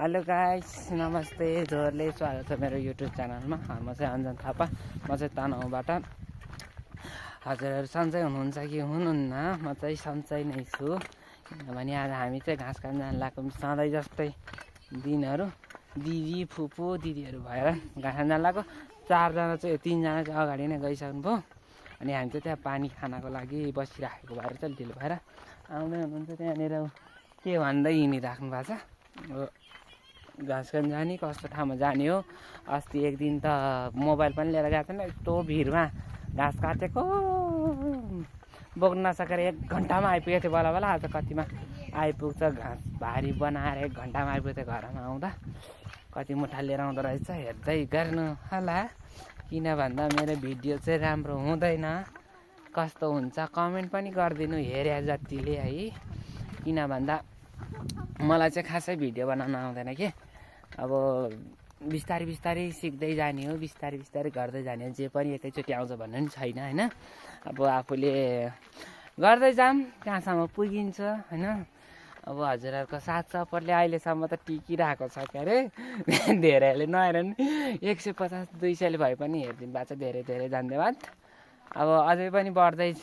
Hello guys, नमस्ते। जोरले स्वागत छ मेरो युट्युब च्यानलमा। म चाहिँ अन्जन थापा, म चाहिँ तनहुँबाट। हजुरहरू सन्चै हुनुहुन्छ कि हुनुहुन्न? म चाहिँ सन्चै नै छु, किनभने आज हामी चाहिँ घाँस काट्न जान लागेको। सधैँ जस्तै दिनहरू दिदी फुपू दिदीहरू भएर घाँस काट्न जान लागेको। चारजना चाहिँ 3जना चाहिँ अगाडि नै गइसक्नु भयो। अनि हामी चाहिँ त्यहाँ पानी खानको लागि बसिराखेको भएर चाहिँ ढिलो भएर आउँदै हुनुहुन्छ। त्यहाँनिर के भन्दै हिँडिराख्नु भएको छ। घाँस काट्न जाने कस्तो ठाउँमा जाने हो। अस्ति एक दिन त मोबाइल पनि लिएर गएको थिएन, यस्तो भिडमा घाँस काटेको बोक्न नसकेर 1 घन्टामा आइपुगेको थियो बला बला। आज कतिमा आइपुग्छ, घाँस भारी बनाएर 1 घन्टामा आइपुग्थ्यो घरमा आउँदा। कति मुठा लिएर आउँदो रहेछ हेर्दै गर्नु होला। किन भन्दा मेरो भिडियो चाहिँ राम्रो हुँदैन, कस्तो हुन्छ कमेन्ट पनि गरिदिनु हेरे जतिले है। किन भन्दा मलाई चाहिँ खासै भिडियो बनाउन आउँदैन के। अब बिस्तारै बिस्तारै सिक्दै जाने हो, बिस्तारै बिस्तारै गर्दै जाने हो। जे पनि एकैचोटि आउँछ भन्ने पनि छैन होइन। अब आफूले गर्दै जाम कहाँसम्म पुगिन्छ होइन। अब हजुरहरूको साथ सपोर्टले अहिलेसम्म त टिकिरहेको छ के अरे। धेरैले नहेर नि 150-200ले भए पनि हेरिदिनु भएको छ, धेरै धेरै धन्यवाद। अब अझै पनि बढ्दै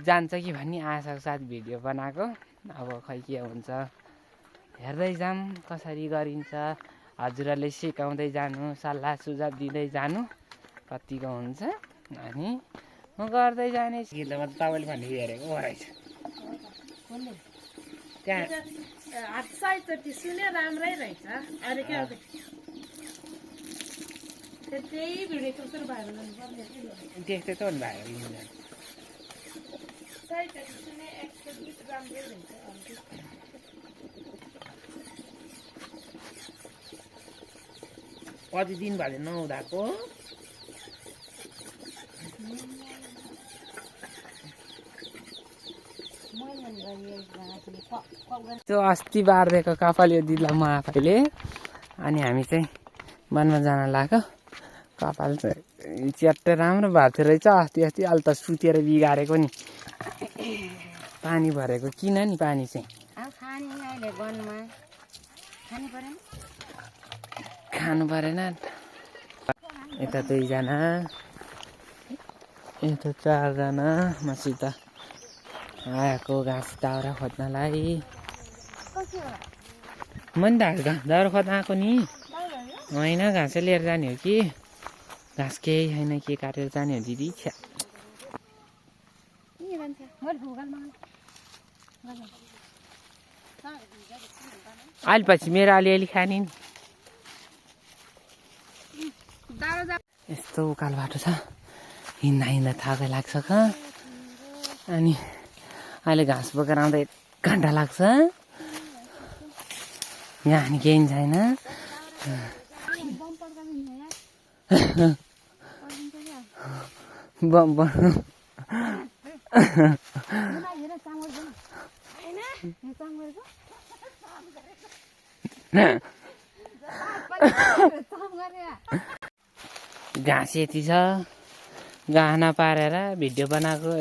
जान्छ कि भन्ने आशाको साथ भिडियो बनाएको। अब खै के हुन्छ हेर्दै जाम, कसरी गरिन्छ हजुरहरूले सिकाउँदै जानु, सल्लाह सुझाव दिँदै जानु, कतिको हुन्छ अनि म गर्दै जाने। गीत त तपाईँले भने हेरेको रहेछ त्यहाँ राम्रै रहेछ। अरे क्या त्यही भिडियो सुरु भयो त्यस्तै त नि भाइरल लिन्छ। कति दिन भयो नहुँदाको। त्यो अस्ति बारिदिएको कपाल यो दिदीलाई म आफैले। अनि हामी चाहिँ वनमा जान लाग्यो। कपाल चाहिँ च्याट्टै राम्रो भएको थियो रहेछ। अस्ति अहिले त सुतेर बिगारेको नि। पानी भरेको किन नि पानी चाहिँ खानु परेन। यता 2जना, यता 4जना मसित आएको घाँस दाउरा खोज्नलाई। मैले दाउरा खोज्न आएको नि होइन, घाँसै लिएर जाने हो कि। घाँस केही छैन, के काटेर जाने हो दिदी। छ्या अहिले पछि मेरो अलिअलि खाने नि। यस्तो उकाल बाटो छ, हिँड्दा हिँड्दा थाकै लाग्छ क। अनि अहिले घाँस बोकेर आउँदा 1 घन्टा लाग्छ। यहाँ नि केही छैन। बम्पर घाँस यति छ, गाहना पारेर भिडियो बनाएको।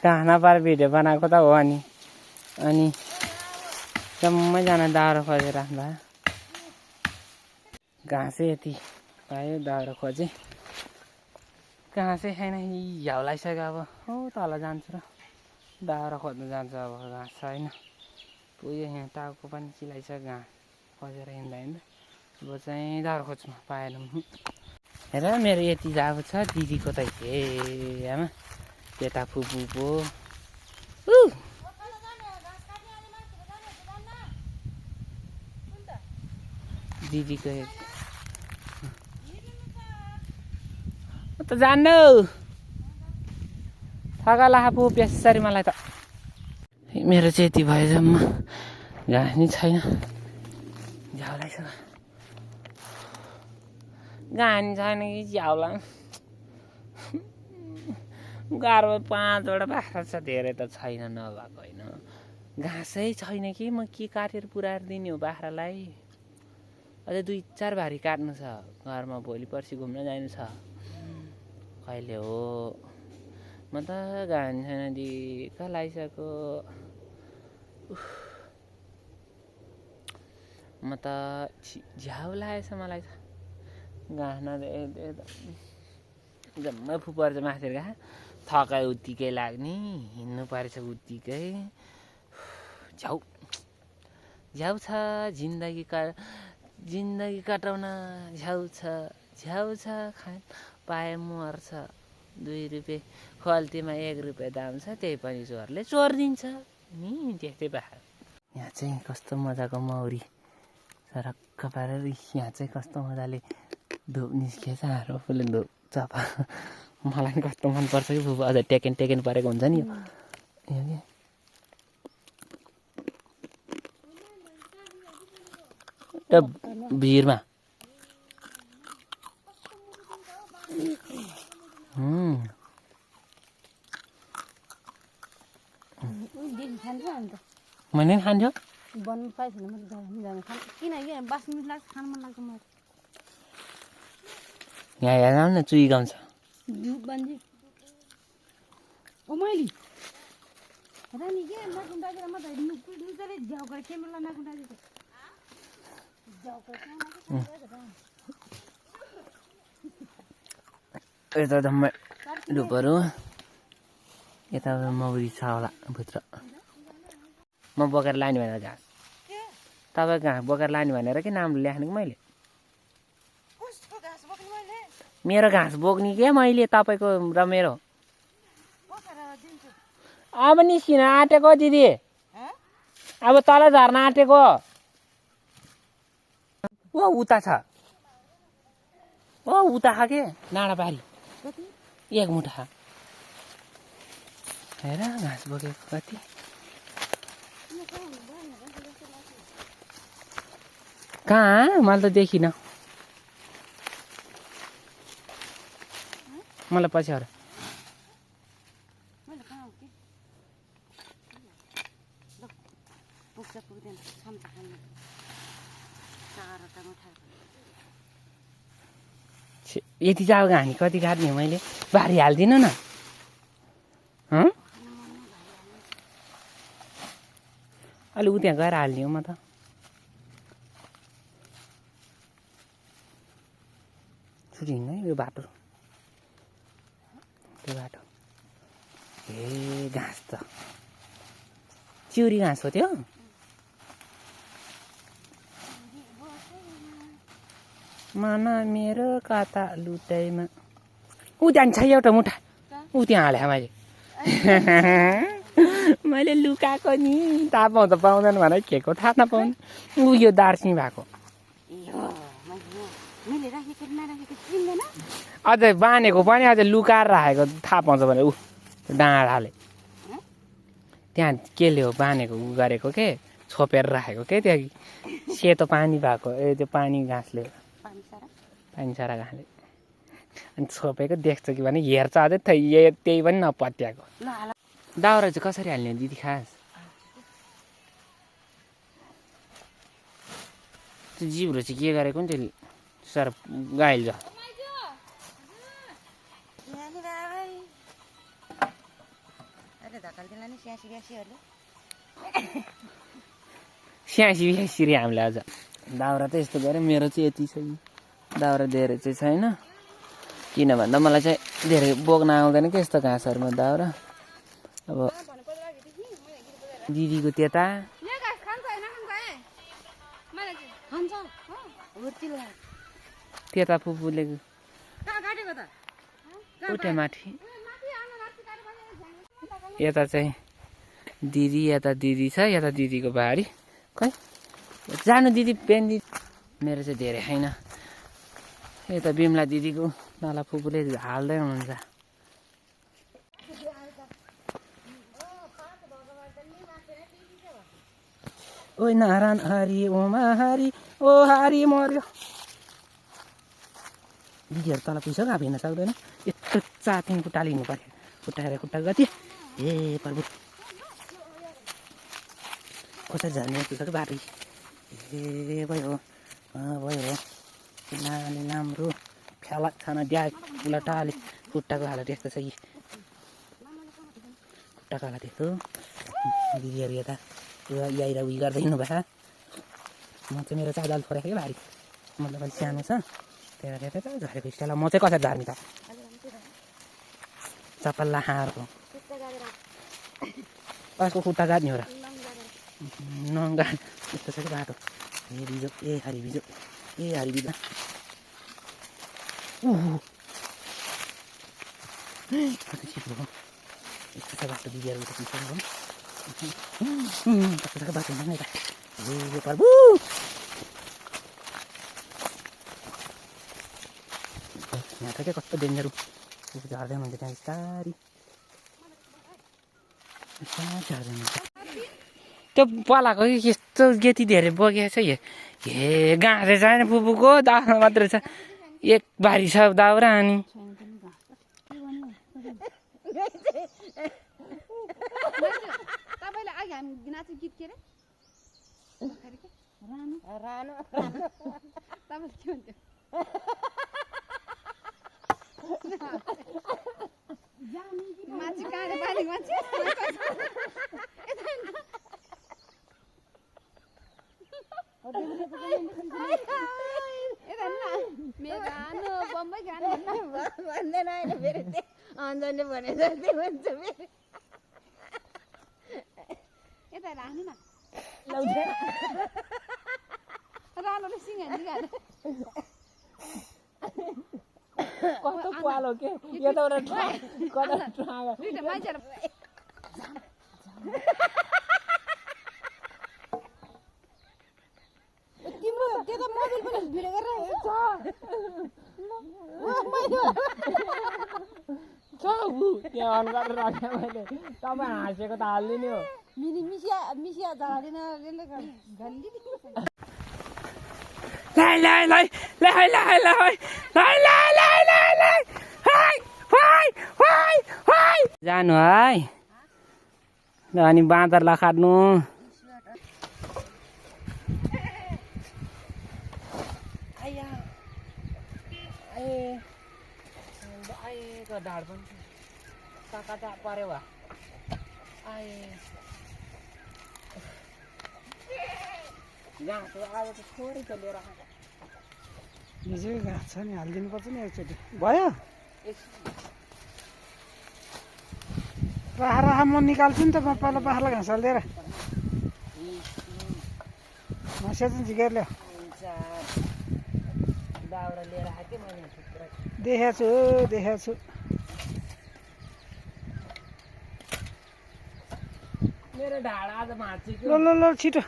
गाहना पारेर भिडियो बनाएको त हो। अनि जम्मैजना दाउरा खोजेर राख्दा घाँसै यति पायो। दाउरा खोजेँ, घाँसै छैन। झ्याउ लागिसक्यो। अब हो तल जान्छु र दाउरा खोज्नु जान्छु। अब घाँस छैन। पुग्यो यहाँ टाउको पनि चिलाइसक्यो घाँस खोजेर हिँड्दा हिँड्दा। अब चाहिँ दाउरा खोज्नु पाएन। हेर मेरो यति जाब छ, दिदीको त हे आमा केटा फुपूको दिदीको त जान्नु थकाला आफू बेसरी। मलाई त मेरो चाहिँ यति भयो जम्मा, घाँस नि छैन। झ्याउलाई छ घाँस छैन कि झ्याउला। गाह्रो 5वटा बाख्रा छ, धेरै त छैन नभएको होइन। घाँसै छैन कि म के काटेर पुऱ्याएर दिने हो बाख्रालाई। अझै 2-4 भारी काट्नु छ। घरमा भोलि पर्सि घुम्न जानु छ। कहिले हो म त घाँस छैन दिक्क लागिसक्यो। म त झ्याउ लागेछ मलाई त गाँस्न जम्मै फुपर चाहिँ मासेर गएको थकाइ उत्तिकै लाग्ने हिँड्नु परेछ उत्तिकै झ्याउ झ्याउ छ जिन्दगी कटाउन झ्याउ छ खान पाए मर्छ 2 रुपियाँ खल्तीमा 1 रुपियाँ दाम छ त्यही पनि चोरले चोरिदिन्छ नि त्यस्तै भयो यहाँ चाहिँ कस्तो मजाको मौरी सरक्क पारेर यहाँ चाहिँ कस्तो मजाले धुप निस्किएछ आफूले धुप चपा मलाई कस्तो मनपर्छ कि फुपू अझ टेकेन परेको हुन्छ नि यो त्यो भिरमा मैले खान्थ्यो बन्नु पाइ छैन मैले किन बास्नु लाग्छ खान मन लाग्छ मलाई यहाँ हेर न चुई गाउँछ बन्जी ओ मैले रानी के नाकुन्डाजरा म त नुजले झ्याउ गरे केमेला नाकुन्डाजरा झ्याउ गरे यता जम्मै धुपहरू यता मौरी छ होला भित्र म बोकेर लाने भनेर घाँस तपाईँ घाँस बोकेर लाने भनेर के नाम लेख्ने कि मैले मेरो घाँस बोक्ने के मैले तपाईँको र मेरो अब निस्किन आँटेको दिदी अब तल झर्न आँटेको ओ उता छ ओ उता छ के डाँडापारी 1 मुठा हेर घाँस बोकेको कति कहाँ मैले त देखिनँ मलाई पछि आएर यति चाहिँ अब घानी कति काट्ने मैले भारी हालिदिनु न अलि उ त्यहाँ गएर हाल्ने हो म त छुट्टी हिँड्नु यो बाटो त्यो बाटो ए घाँस त चिउरी घाँस हो त्यो मन मेरो कता लुटाइमा ऊ जान्छ एउटा मुठा ऊ त्यहाँ हाले मैले मैले लुकाएको नि थाहा पाउँछ पाउँदैन भने के को थाहा नपाउने ऊ यो दार्सिङ भएको अझै बाँधेको पनि अझै लुकाएर राखेको थाहा पाउँछ भने ऊ डाँडाले त्यहाँ केले हो बाँधेको उ गरेको के छोपेर राखेको के त्यहाँ सेतो पानी भएको त्यो पानी घाँसले पानी सारा घाँसले अनि छोपेको देख्छ कि भने हेर्छ अझै त्यही पनि नपत्याएको दाउरा चाहिँ कसरी हाल्ने दिदी खास त्यो जिब्रो चाहिँ के गरेको नि त्यो सर गाइल छ स्यासी बिहासी हामीले आज दाउरा त यस्तो गऱ्यो मेरो चाहिँ यति छ दाउरा धेरै चाहिँ छैन किन भन्दा मलाई चाहिँ धेरै बोक्न आउँदैन कि यस्तो घाँसहरूमा दाउरा अब दिदीको त्यता त्यता फुपूले उठे माथि यता चाहिँ दिदी यता दिदी छ यता दिदीको बारी खै जानु दिदी पेन दिदी मेरो चाहिँ धेरै छैन यता बिमला दिदीको तल फुपूले हाल्दै हुनुहुन्छ ओ नारायण हरि ओमा हरि ओ हरि मर्यो दिदीहरू तल पुग्छ अब हिँड्न सक्दैन यस्तो चातिङ खुट्टा लिनु पर्यो खुट्टाएर खुट्टा गति ए प्रभु कसरी झर्ने पुग्छ बाटो ए भयो भयो नानी राम्रो फ्याला छाना द्या उलटाले खुट्टाको हालत यस्तो छ कि खुट्टाको हालत यस्तो दिदीहरू यता यहीँनिर उयो गर्दै हिँड्नुभएको म चाहिँ मेरो चाहिँ अलिक फरक भारी मतलब अलिक सानो छ त्यही भएर त झरेको स्टाइल म चाहिँ कसरी झार्ने त चप्पल हारको कसको खुट्टा जाने हो र नङ्गा यस्तो छ कि बाटो ए बिजो ए हरि बिजो कति छिटो हो यस्तो छ बाटो बिबिआर उता पिछाडि हो कस्तो बाटो हुँदैन यता ए प्रभु यहाँ त के कस्तो डेन्जर झार्दै हुनुहुन्छ त्यहाँ बिस्तारी झार्दै हुनुहुन्छ त्यो पलाएको कि यस्तो यति धेरै बगेको छ हे गाँसे छैन फुपूको दाउरा मात्रै छ एक बारी छ दाउरा अनि तपाईँले अघि हामी नाचेको गीत के अरे रानो तपाईँले के भन्थ्यो मान्छे काँडे पानी मान्छे गानो बम्बई गानो भन्दैन होइन फेरि अन्जनले भने जस्तै भन्छ फेरि यता राख्नु न रानोले सिँगानी गाले कस्तो पालो के यो त दुईटा मान्छेहरू तिम्रो त्यो त मोबाइल पनि भिडियो गरेर त्यहाँ अन गरेर राखेँ मैले तपाईँ हाँसेको त हालिदिने हो मिसिया झरादिन जानु है अनि बाँदरलाई काट्नु ढाड पनि कता पऱ्यो वा घाँस आज त थोरै त लिएर हिजो घाँस छ नि हालिदिनु पर्छ नि एकचोटि भयो राखा म निकाल्छु नि त म पहिला बाख्रालाई घाँस हालिदिएर मस्या चाहिँ झिकेर ल्याऊ दाउरा लिएर आएको मैले देखाएको छु मेरो ढाड आज भाँच्यो ल ल ल छिटो